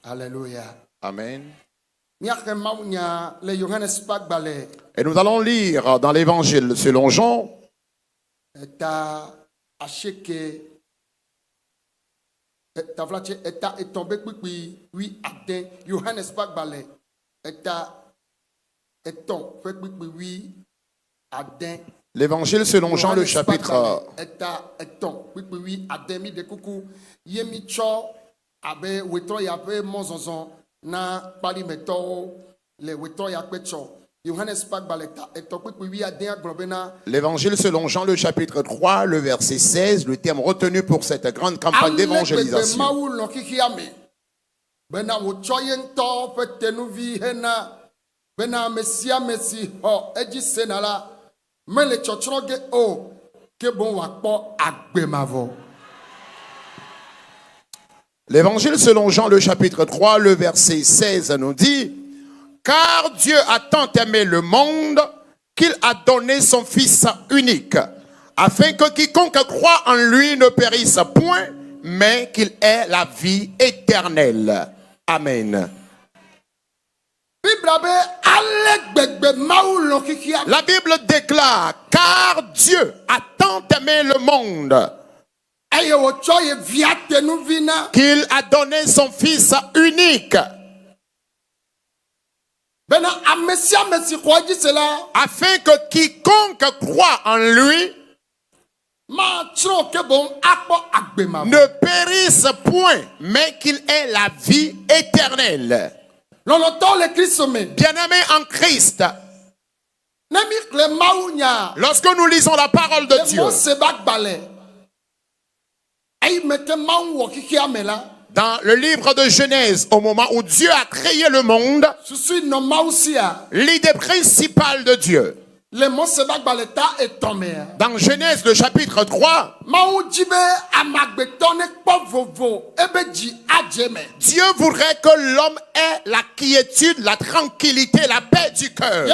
Alléluia. Amen. Et Et nous allons lire dans l'évangile selon Jean. L'évangile selon Jean, le chapitre. L'évangile selon Jean, le chapitre 3, le verset 16, le terme retenu pour cette grande campagne d'évangélisation. L'évangile selon Jean, le chapitre 3, le verset 16 nous dit: car Dieu a tant aimé le monde qu'il a donné son Fils unique, afin que quiconque croit en lui ne périsse point, mais qu'il ait la vie éternelle. Amen. La Bible déclare: car Dieu a tant aimé le monde qu'il a donné son Fils unique, afin que quiconque croit en lui ne périsse point, mais qu'il ait la vie éternelle. Bien-aimés en Christ, lorsque nous lisons la parole de Dieu, dans le livre de Genèse, au moment où Dieu a créé le monde, l'idée principale de Dieu, dans Genèse, le chapitre 3, Dieu voudrait que l'homme ait la quiétude, la tranquillité, la paix du cœur.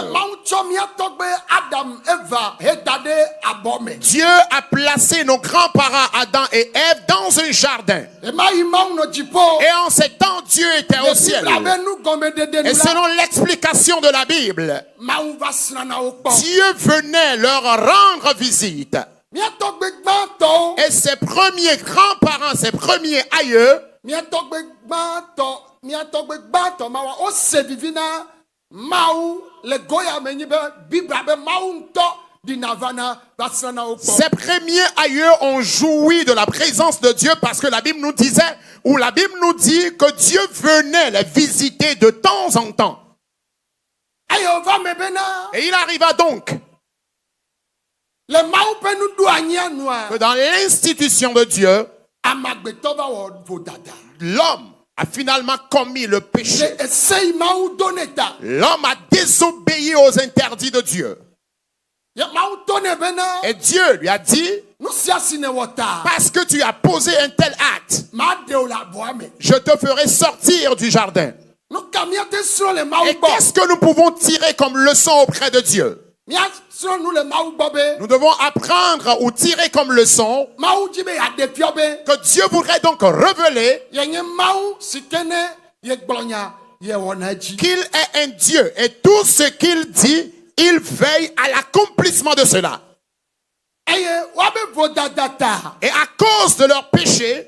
Dieu a placé nos grands-parents Adam et Ève dans un jardin. Et en ces temps, Dieu était au ciel. Et selon l'explication de la Bible, Dieu venait leur rendre visite. Et ses premiers grands-parents, ses premiers aïeux, ces premiers aïeux ont joui de la présence de Dieu, parce que la Bible nous disait, ou la Bible nous dit que Dieu venait les visiter de temps en temps. Et il arriva donc que dans l'institution de Dieu, l'homme a finalement commis le péché. L'homme a désobéi aux interdits de Dieu. Et Dieu lui a dit: parce que tu as posé un tel acte, je te ferai sortir du jardin. Et qu'est-ce que nous pouvons tirer comme leçon auprès de Dieu? Nous devons apprendre ou tirer comme leçon que Dieu voudrait donc révéler qu'il est un Dieu, et tout ce qu'il dit, il veille à l'accomplissement de cela. Et à cause de leur péché,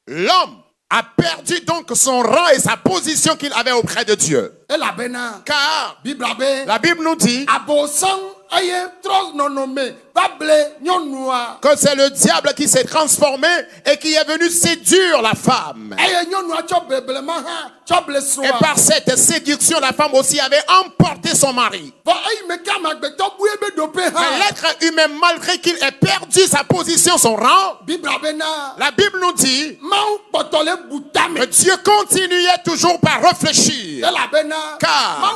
l'homme a perdu donc son rang et sa position qu'il avait auprès de Dieu. Car la Bible nous dit que c'est le diable qui s'est transformé et qui est venu séduire la femme. Et par cette séduction, la femme aussi avait emporté son mari. Mais l'être humain, malgré qu'il ait perdu sa position, son rang, la Bible nous dit que Dieu continuait toujours par réfléchir. Car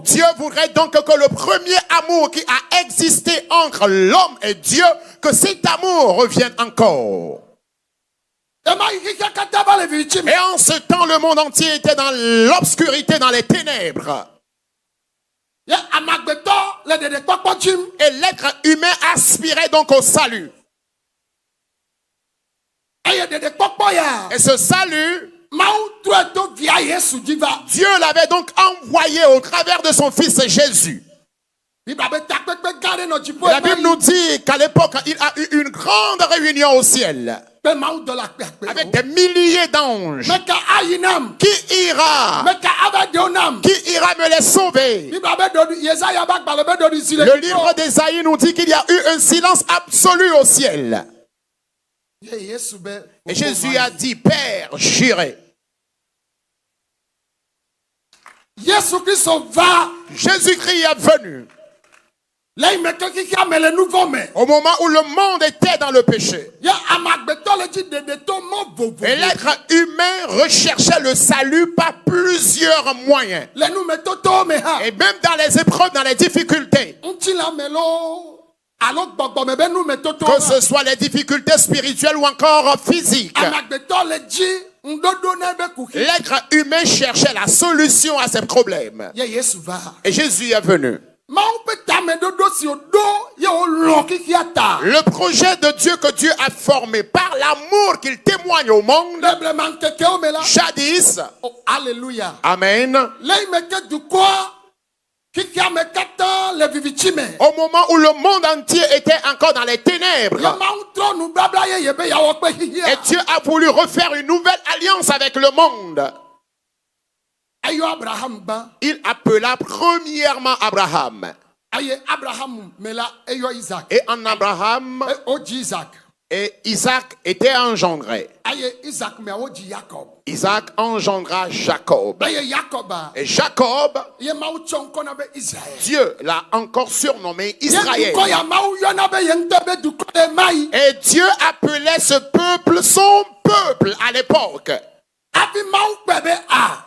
Dieu voudrait donc que le premier amour qui a existé entre l'homme et Dieu, que cet amour revienne encore. Et en ce temps, le monde entier était dans l'obscurité, dans les ténèbres. Et Et l'être humain aspirait donc au salut. Et ce salut, Dieu l'avait donc envoyé au travers de son fils Jésus. La Bible nous dit qu'à l'époque, il a eu une grande réunion au ciel avec des milliers d'anges. Qui ira me les sauver? Le livre d'Ésaïe nous dit qu'il y a eu un silence absolu au ciel. Et Jésus a dit, Père, j'irai. Jésus-Christ est venu au moment où le monde était dans le péché. Et l'être humain recherchait le salut par plusieurs moyens. Et même dans les épreuves, dans les difficultés, que ce soit les difficultés spirituelles ou encore physiques, l'être humain cherchait la solution à ces problèmes. Et Jésus est venu. Le projet de Dieu que Dieu a formé par l'amour qu'il témoigne au monde, jadis, alléluia, amen, au moment où le monde entier était encore dans les ténèbres, et Dieu a voulu refaire une nouvelle alliance avec le monde. Il appela premièrement Abraham. Et en Abraham, et Isaac était engendré. Isaac engendra Jacob. Et Jacob, Dieu l'a encore surnommé Israël. Et Dieu appelait ce peuple son peuple à l'époque.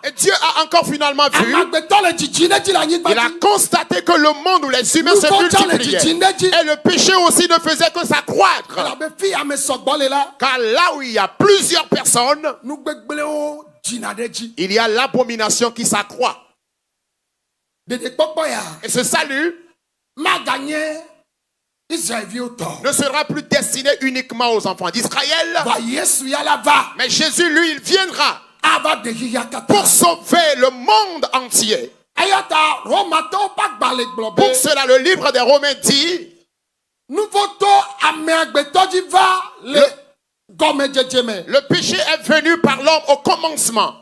Et Dieu a encore finalement vu, il a constaté que le monde où les humains se multipliaient et le péché aussi ne faisait que s'accroître. Car là où il y a plusieurs personnes, il y a l'abomination qui s'accroît. Et ce salut ne sera plus destiné uniquement aux enfants d'Israël, mais Jésus, lui, il viendra pour sauver le monde entier. Pour cela, le livre des Romains dit, le péché est venu par l'homme au commencement.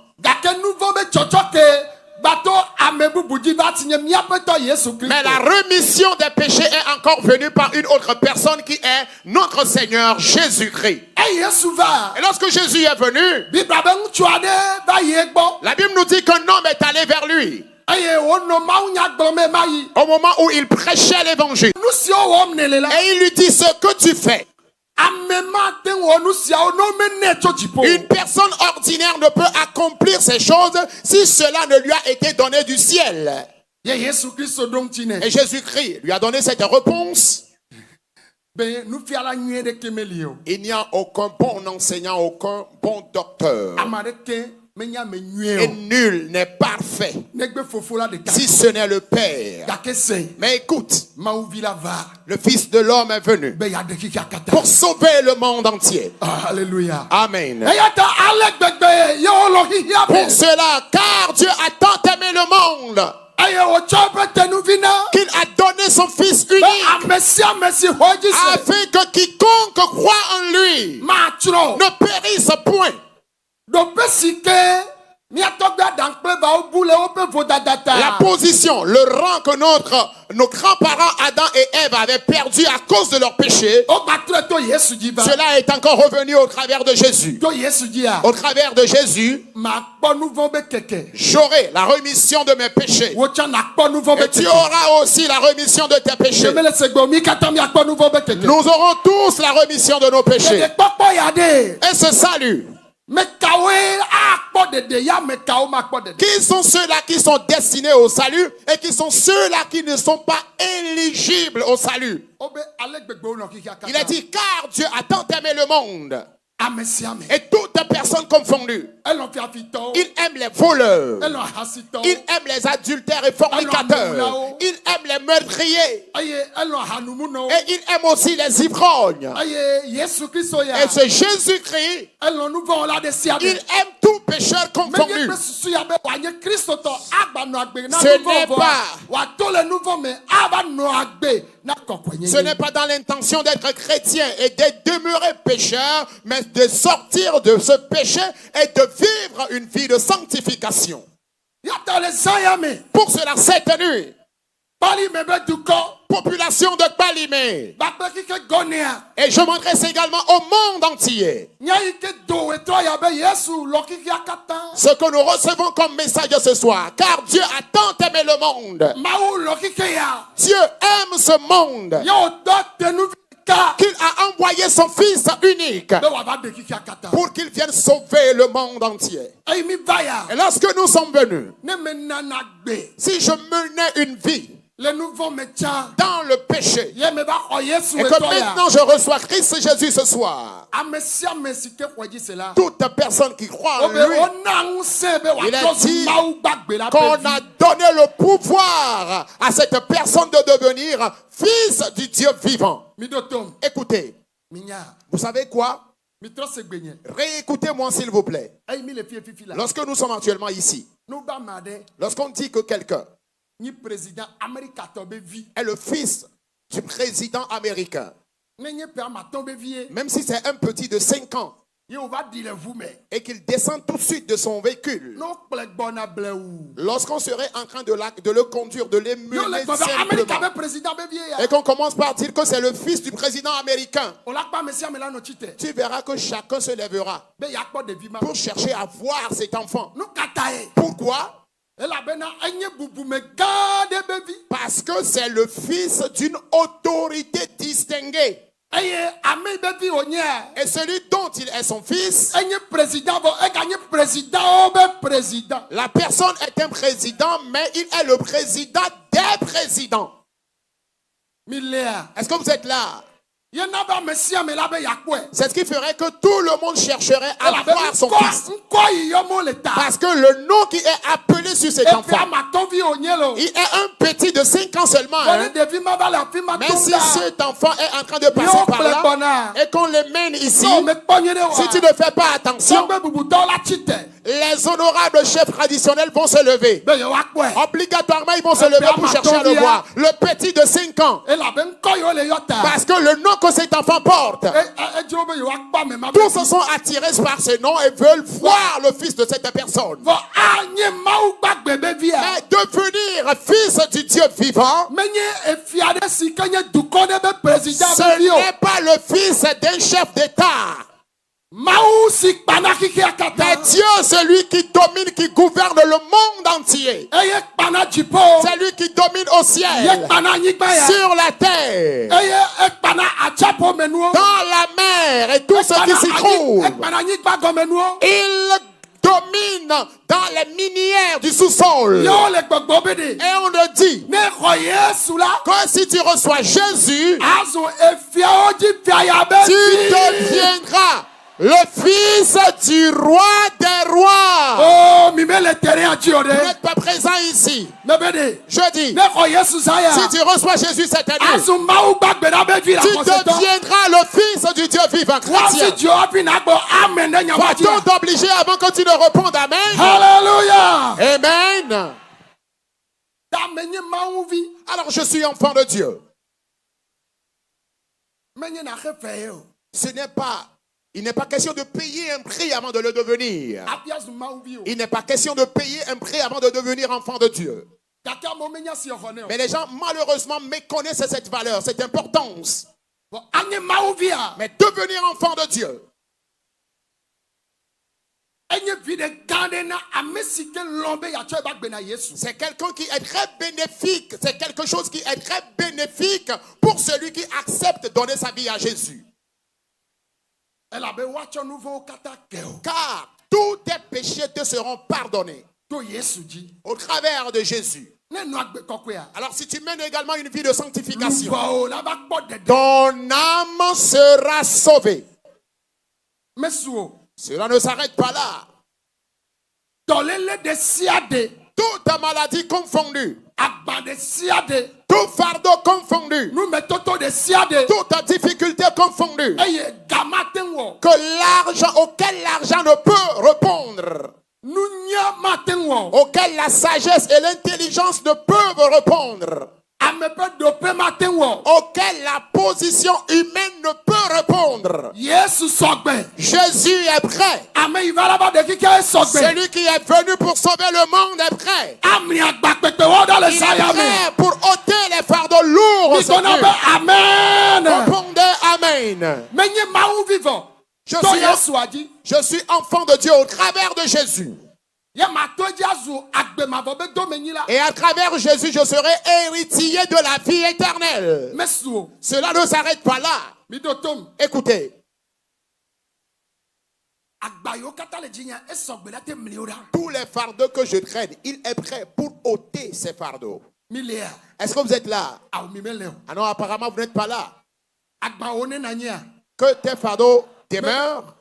Mais la rémission des péchés est encore venue par une autre personne qui est notre Seigneur Jésus-Christ. Et lorsque Jésus est venu, la Bible nous dit qu'un homme est allé vers lui au moment où il prêchait l'évangile. Et il lui dit, ce que tu fais, une personne ordinaire ne peut accomplir ces choses si cela ne lui a été donné du ciel. Et Jésus-Christ lui a donné cette réponse. Il n'y a aucun bon enseignant, aucun bon docteur. Et nul n'est parfait si ce n'est le Père. Mais écoute, le Fils de l'homme est venu pour sauver le monde entier. Alléluia. Amen. Pour cela, car Dieu a tant aimé le monde qu'il a donné son Fils unique afin que quiconque croit en lui ne périsse point. La position, le rang que nos grands-parents Adam et Ève avaient perdu à cause de leur péché, cela est encore revenu au travers de Jésus. Au travers de Jésus, j'aurai la rémission de mes péchés. Et tu auras aussi la rémission de tes péchés. Nous aurons tous la rémission de nos péchés. Et ce salut, qui sont ceux-là qui sont destinés au salut et qui sont ceux-là qui ne sont pas éligibles au salut? Il a dit, car Dieu a tant aimé le monde Et toutes personnes confondues. Il aime les voleurs. Il aime les adultères et fornicateurs. Il aime les meurtriers. Et il aime aussi les ivrognes. Et c'est Jésus-Christ. Il aime tout pécheur confondu. Ce n'est pas dans l'intention d'être chrétien et de demeurer pécheur, mais de sortir de ce péché et de vivre une vie de sanctification. Pour cela, cette nuit, population de Balimé, et je m'adresse également au monde entier. Ce que nous recevons comme message ce soir, car Dieu a tant aimé le monde. Dieu aime ce monde qu'il a envoyé son Fils unique pour qu'il vienne sauver le monde entier. Et lorsque nous sommes venus, si je menais une vie dans le péché et que maintenant je reçois Christ Jésus ce soir, toute personne qui croit en lui, il a dit qu'on a donné le pouvoir à cette personne de devenir fils du Dieu vivant. Écoutez, vous savez quoi? Réécoutez-moi s'il vous plaît. Lorsque nous sommes actuellement ici, lorsqu'on dit que quelqu'un est le fils du président américain, même si c'est un petit de 5 ans, et qu'il descend tout de suite de son véhicule, lorsqu'on serait en train de le conduire, de l'émuler simplement, et qu'on commence par dire que c'est le fils du président américain, tu verras que chacun se lèvera pour chercher à voir cet enfant. Pourquoi? Parce que c'est le fils d'une autorité distinguée. Et celui dont il est son fils, la personne est un président, mais il est le président des présidents. Est-ce que vous êtes là? C'est ce qui ferait que tout le monde chercherait à voir son fils. Parce que le nom qui est appelé sur cet enfant, il est un petit de 5 ans seulement. Mais si cet enfant est en train de passer par là et qu'on le mène ici, si tu ne fais pas attention, les honorables chefs traditionnels vont se lever. Obligatoirement, ils vont se lever pour chercher à le voir. Le petit de 5 ans. Parce que le nom que cet enfant porte, tous se sont attirés par ce nom et veulent voir le fils de cette personne. Mais devenir fils du Dieu vivant, ce n'est pas le fils d'un chef d'État. Mais Dieu, celui qui domine, qui gouverne le monde entier. C'est lui qui domine au ciel, sur la terre, dans la mer et tout ce qui s'y trouve. Il domine dans les minières du sous-sol. Et on le dit que si tu reçois Jésus, tu deviendras le fils du roi des rois. Oh, vous n'êtes pas présent ici. Je dis, si tu reçois Jésus cette année, tu deviendras le fils du Dieu vivant chrétien. Va-t-on t'obliger avant que tu ne répondes amen? Alléluia. Amen. Alors je suis enfant de Dieu. Il n'est pas question de payer un prix avant de le devenir. Il n'est pas question de payer un prix avant de devenir enfant de Dieu. Mais les gens malheureusement méconnaissent cette valeur, cette importance. Mais devenir enfant de Dieu, c'est quelqu'un qui est très bénéfique. C'est quelque chose qui est très bénéfique pour celui qui accepte de donner sa vie à Jésus. Car tous tes péchés te seront pardonnés au travers de Jésus. Alors si tu mènes également une vie de sanctification, ton âme sera sauvée. Cela ne s'arrête pas là. Toute maladie confondue, tout fardeau confondu, toute difficulté confondue, auquel l'argent ne peut répondre, auquel la sagesse et l'intelligence ne peuvent répondre, auquel la position humaine ne peut répondre. Jésus est prêt. Celui qui est venu pour sauver le monde est prêt. Il est prêt pour ôter les fardeaux lourds. Amen. Répondez Amen. Je suis enfant de Dieu au travers de Jésus. Et à travers Jésus, je serai héritier de la vie éternelle. Cela ne s'arrête pas là. Écoutez. Tous les fardeaux que je traîne, il est prêt pour ôter ces fardeaux. Est-ce que vous êtes là? Ah non, apparemment vous n'êtes pas là. Que tes fardeaux demeurent.